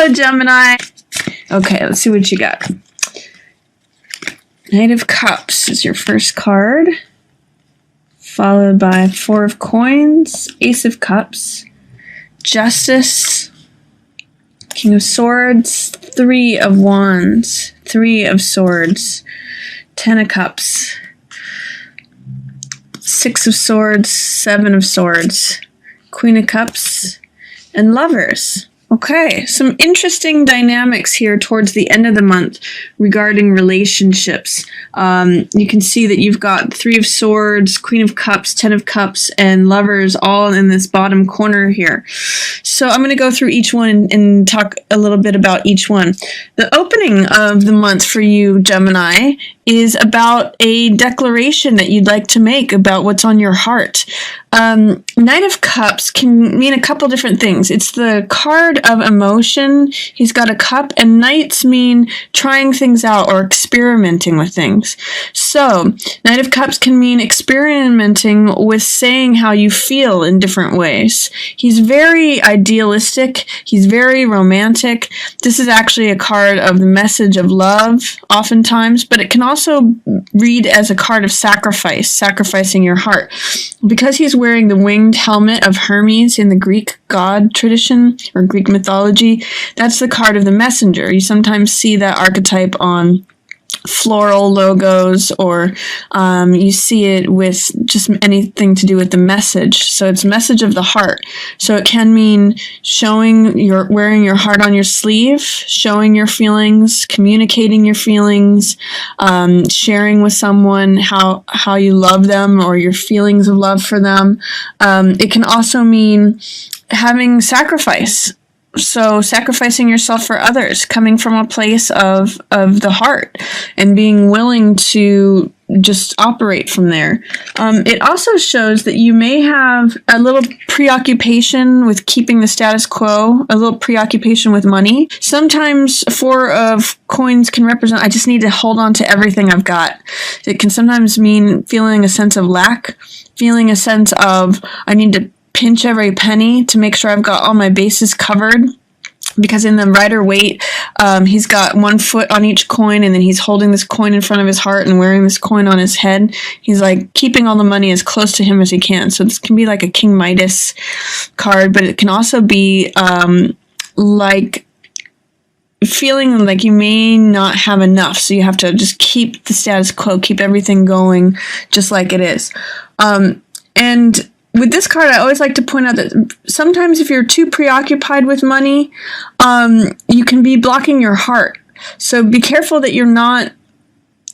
Hello, Gemini. Okay, let's see what you got. Knight of Cups is your first card, followed by Four of Coins, Ace of Cups, Justice, King of Swords, Three of Wands, Three of Swords, Ten of Cups, Six of Swords, Seven of Swords, Queen of Cups, and Lovers. Okay, some interesting dynamics here towards the end of the month regarding relationships. You can see that you've got Three of Swords, Queen of Cups, Ten of Cups, and Lovers all in this bottom corner here. So I'm going to go through each one and talk a little bit about each one. The opening of the month for you, Gemini, is about a declaration that you'd like to make about what's on your heart. Knight of Cups can mean a couple different things. It's the card of emotion. He's got a cup, and Knights mean trying things out or experimenting with things. So, Knight of Cups can mean experimenting with saying how you feel in different ways. He's very idealistic. He's very romantic. This is actually a card of the message of love, oftentimes, but it can also read as a card of sacrifice, sacrificing your heart. Because he's wearing the winged helmet of Hermes in the Greek god tradition or Greek mythology, that's the card of the messenger. You sometimes see that archetype on floral logos, or you see it with just anything to do with the message. So it's message of the heart. So it can mean wearing your heart on your sleeve, showing your feelings, communicating your feelings, sharing with someone how you love them or your feelings of love for them. It can also mean having sacrifice. So sacrificing yourself for others, coming from a place of the heart and being willing to just operate from there. It also shows that you may have a little preoccupation with keeping the status quo, a little preoccupation with money. Sometimes Four of Coins can represent, I just need to hold on to everything I've got. It can sometimes mean feeling a sense of lack, feeling a sense of, I need to pinch every penny to make sure I've got all my bases covered, because in the Rider-Waite, he's got one foot on each coin, and then he's holding this coin in front of his heart and wearing this coin on his head. He's like keeping all the money as close to him as he can. So this can be like a King Midas card, but it can also be like feeling like you may not have enough, so you have to just keep the status quo, keep everything going just like it is. And with this card, I always like to point out that sometimes if you're too preoccupied with money, you can be blocking your heart. So be careful that you're not,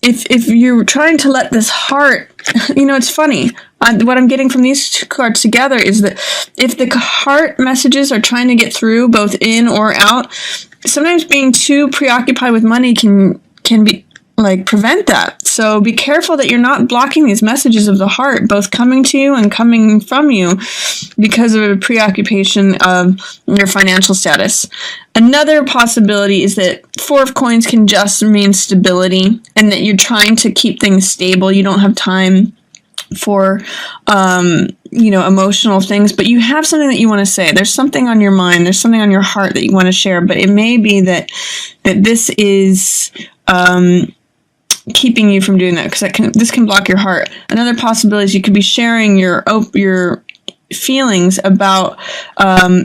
if you're trying to let this heart, it's funny. What I'm getting from these two cards together is that if the heart messages are trying to get through, both in or out, sometimes being too preoccupied with money can be prevent that. So be careful that you're not blocking these messages of the heart, both coming to you and coming from you, because of a preoccupation of your financial status. Another possibility is that Four of Coins can just mean stability, and that you're trying to keep things stable. You don't have time for emotional things, but you have something that you want to say. There's something on your mind, there's something on your heart that you want to share, but it may be that this is keeping you from doing that, because this can block your heart. Another possibility is you could be sharing your feelings about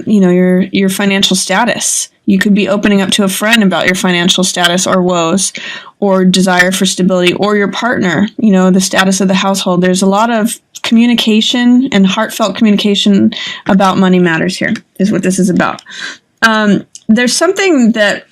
your financial status. You could be opening up to a friend about your financial status or woes or desire for stability, or your partner, the status of the household. There's a lot of communication and heartfelt communication about money matters here, is what this is about. There's something that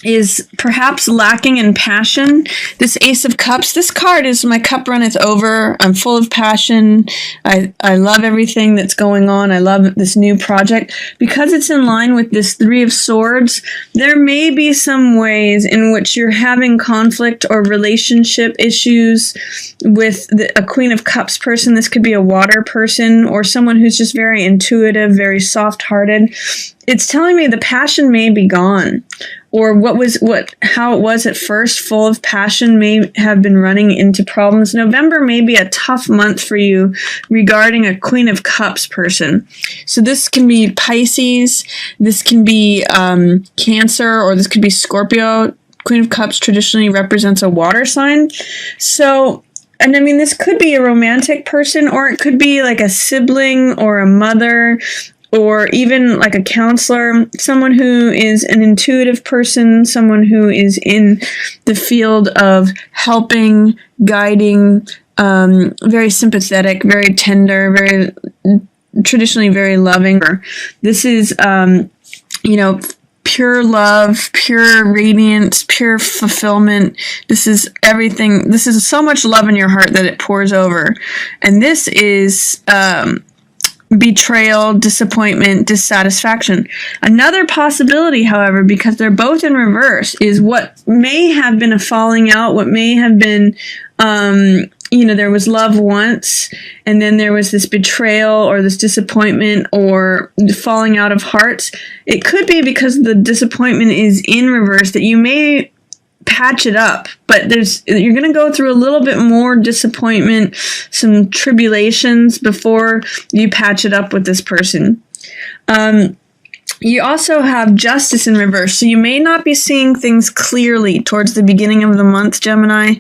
is perhaps lacking in passion. This Ace of Cups, this card is my cup runneth over. I'm full of passion. I love everything that's going on. I love this new project. Because it's in line with this Three of Swords, there may be some ways in which you're having conflict or relationship issues with a Queen of Cups person. This could be a water person or someone who's just very intuitive, very soft-hearted. It's telling me the passion may be gone, or how it was at first, full of passion, may have been running into problems. November may be a tough month for you regarding a Queen of Cups person. So this can be Pisces, this can be Cancer, or this could be Scorpio. Queen of Cups traditionally represents a water sign. So, and I mean, this could be a romantic person, or it could be like a sibling or a mother, or even like a counselor, someone who is an intuitive person, someone who is in the field of helping, guiding, very sympathetic, very tender, very traditionally very loving. This is, pure love, pure radiance, pure fulfillment. This is everything. This is so much love in your heart that it pours over. And this is betrayal, disappointment, dissatisfaction. Another possibility, however, because they're both in reverse, is what may have been a falling out, what may have been, there was love once, and then there was this betrayal or this disappointment or falling out of hearts. It could be because the disappointment is in reverse that you may patch it up, but you're going to go through a little bit more disappointment, some tribulations before you patch it up with this person. You also have Justice in reverse, so you may not be seeing things clearly towards the beginning of the month, Gemini.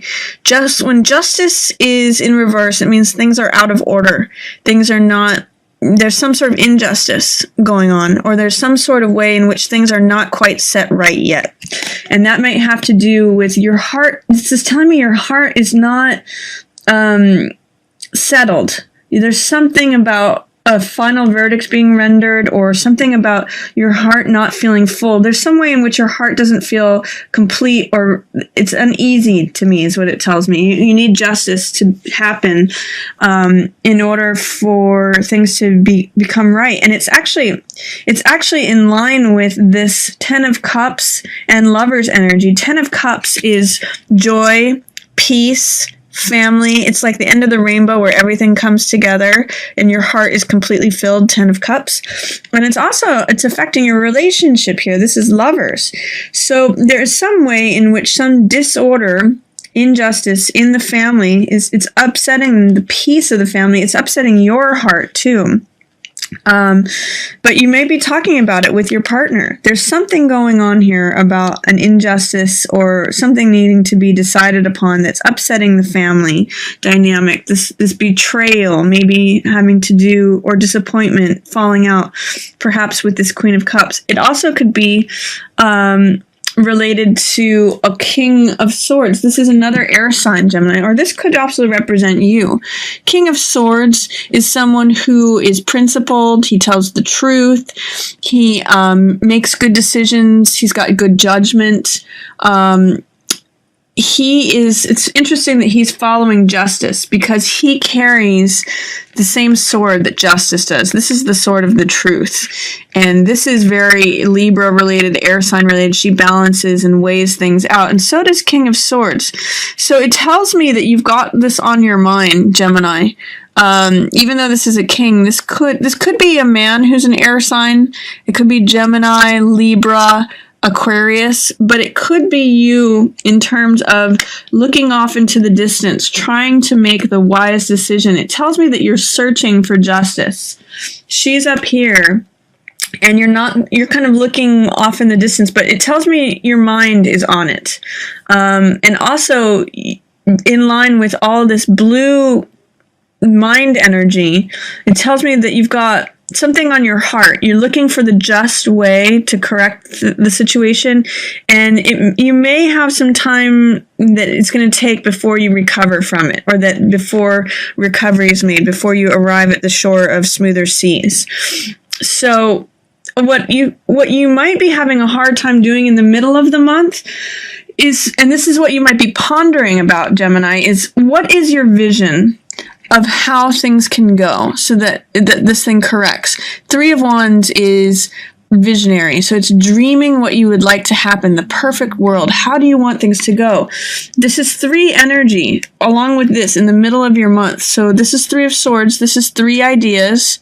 Just when Justice is in reverse, it means things are out of order. Things are not, there's some sort of injustice going on, or there's some sort of way in which things are not quite set right yet. And that might have to do with your heart. This is telling me your heart is not settled. There's something about a final verdict being rendered, or something about your heart not feeling full. There's some way in which your heart doesn't feel complete, or it's uneasy to me is what it tells me. You need justice to happen in order for things to become right. And it's actually in line with this 10 of Cups and Lovers energy. 10 of Cups is joy, peace, family. It's like the end of the rainbow where everything comes together and your heart is completely filled. 10 of Cups. And it's affecting your relationship here. This is Lovers. So there is some way in which some disorder, injustice in the family it's upsetting the peace of the family. It's upsetting your heart too. But you may be talking about it with your partner. There's something going on here about an injustice or something needing to be decided upon that's upsetting the family dynamic. This betrayal, maybe having to do, or disappointment, falling out, perhaps with this Queen of Cups. It also could be related to a King of Swords. This is another air sign, Gemini, or this could also represent you. King of Swords is someone who is principled. He tells the truth. He makes good decisions. He's got good judgment. It's interesting that he's following Justice, because he carries the same sword that Justice does. This is the sword of the truth. And this is very Libra related, air sign related. She balances and weighs things out. And so does King of Swords. So it tells me that you've got this on your mind, Gemini. Even though this is a king, this could be a man who's an air sign. It could be Gemini, Libra, Aquarius, but it could be you in terms of looking off into the distance, trying to make the wise decision. It tells me that you're searching for justice. She's up here and you're kind of looking off in the distance, but it tells me your mind is on it. And also in line with all this blue mind energy, it tells me that you've got something on your heart. You're looking for the just way to correct the situation, and you may have some time that it's going to take before you recover from it, or that before recovery is made, before you arrive at the shore of smoother seas. So what you might be having a hard time doing in the middle of the month is, and this is what you might be pondering about, Gemini, is what is your vision of how things can go so that this thing corrects. 3 of Wands is visionary. So it's dreaming what you would like to happen, the perfect world. How do you want things to go? This is 3 energy along with this in the middle of your month. So this is 3 of Swords. This is 3 ideas,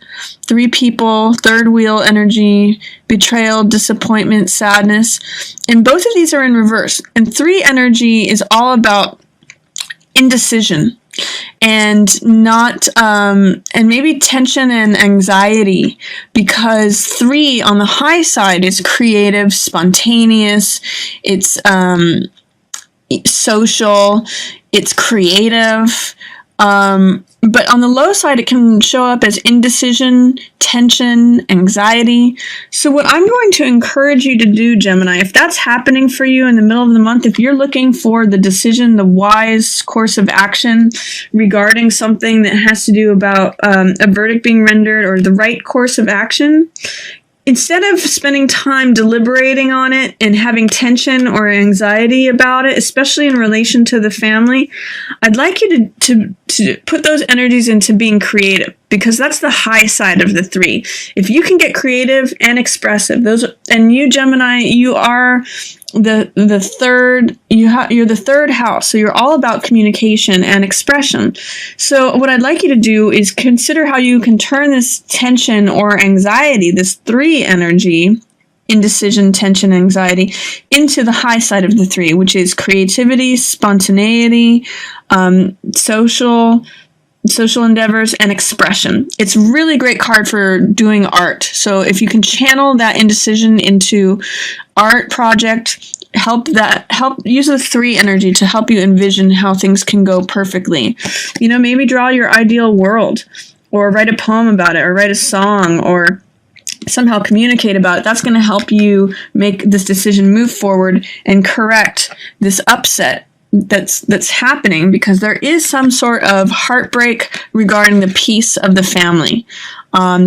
3 people, 3rd wheel energy, betrayal, disappointment, sadness. And both of these are in reverse. And 3 energy is all about indecision and not and maybe tension and anxiety, because 3 on the high side is creative, spontaneous, it's social, it's creative, but on the low side it can show up as indecision, tension, anxiety. So what I'm going to encourage you to do, Gemini, if that's happening for you in the middle of the month, if you're looking for the decision, the wise course of action regarding something that has to do about a verdict being rendered or the right course of action, instead of spending time deliberating on it and having tension or anxiety about it, especially in relation to the family, I'd like you to put those energies into being creative, because that's the high side of the 3. If you can get creative and expressive, and you, Gemini, you are the third, you're the 3rd house, so you're all about communication and expression. So what I'd like you to do is consider how you can turn this tension or anxiety, this 3 energy, indecision, tension, anxiety, into the high side of the 3, which is creativity, spontaneity, social endeavors, and expression. It's a really great card for doing art. So if you can channel that indecision into art project, help use the 3 energy to help you envision how things can go perfectly. Maybe draw your ideal world, or write a poem about it, or write a song, or somehow communicate about it. That's going to help you make this decision move forward and correct this upset that's happening, because there is some sort of heartbreak regarding the peace of the family.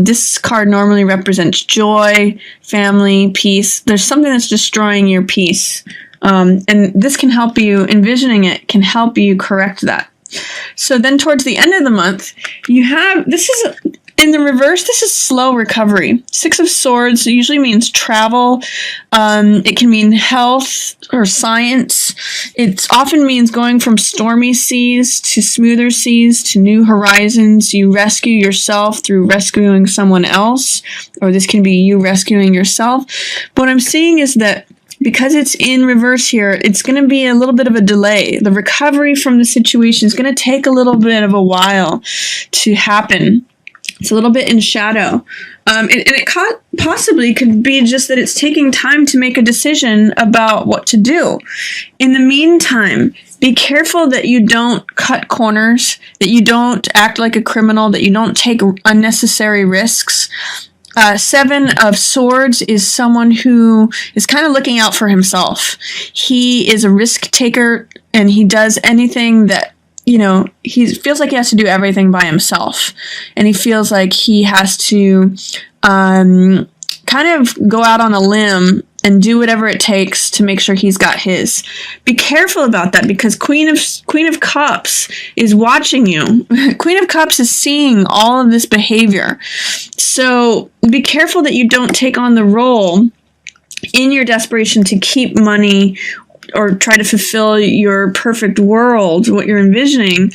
This card normally represents joy, family, peace. There's something that's destroying your peace. And this can help you, envisioning it can help you correct that. So then towards the end of the month, you have, this is in the reverse, this is slow recovery. 6 of Swords usually means travel. It can mean health or science. It often means going from stormy seas to smoother seas to new horizons. You rescue yourself through rescuing someone else, or this can be you rescuing yourself. But what I'm seeing is that because it's in reverse here, it's going to be a little bit of a delay. The recovery from the situation is going to take a little bit of a while to happen. It's a little bit in shadow. And it possibly could be just that it's taking time to make a decision about what to do. In the meantime, be careful that you don't cut corners, that you don't act like a criminal, that you don't take unnecessary risks. 7 of Swords is someone who is kind of looking out for himself. He is a risk taker, and he does anything that, he feels like he has to do everything by himself. And he feels like he has to kind of go out on a limb and do whatever it takes to make sure he's got his. Be careful about that, because Queen of Cups is watching you. Queen of Cups is seeing all of this behavior. So be careful that you don't take on the role in your desperation to keep money or try to fulfill your perfect world, what you're envisioning.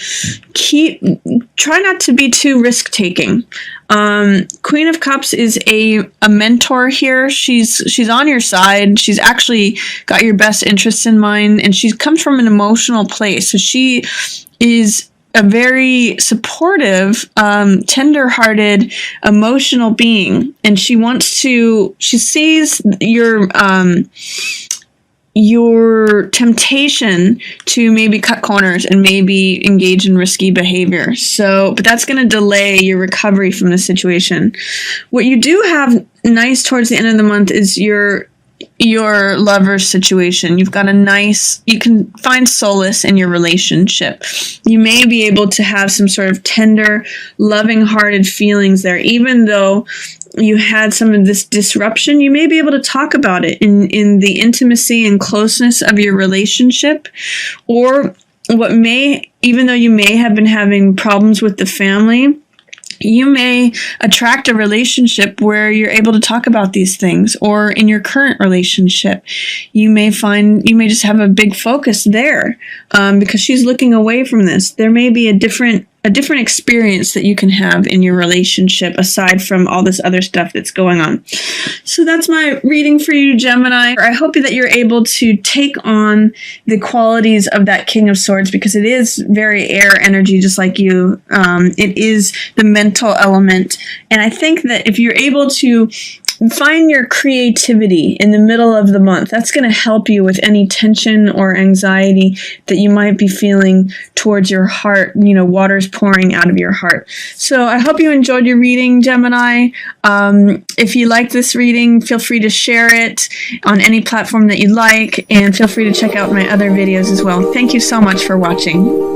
Try not to be too risk-taking. Queen of Cups is a mentor here. She's on your side. She's actually got your best interests in mind, and she comes from an emotional place. So she is a very supportive, tender-hearted, emotional being, and she sees your temptation to maybe cut corners and maybe engage in risky behavior. But that's going to delay your recovery from the situation. What you do have nice towards the end of the month is your lover's situation. You've got you can find solace in your relationship. You may be able to have some sort of tender, loving-hearted feelings there, even though you had some of this disruption. You may be able to talk about it in the intimacy and closeness of your relationship, or even though you may have been having problems with the family, You may attract a relationship where you're able to talk about these things, or in your current relationship, you may just have a big focus there because she's looking away from this. There may be a different experience that you can have in your relationship aside from all this other stuff that's going on. So that's my reading for you, Gemini. I hope that you're able to take on the qualities of that King of Swords, because it is very air energy, just like you. It is the mental element. And I think that if you're able to find your creativity in the middle of the month, that's going to help you with any tension or anxiety that you might be feeling towards your heart. You know, water's pouring out of your heart. So I hope you enjoyed your reading, Gemini. If you like this reading, feel free to share it on any platform that you like, and feel free to check out my other videos as well. Thank you so much for watching.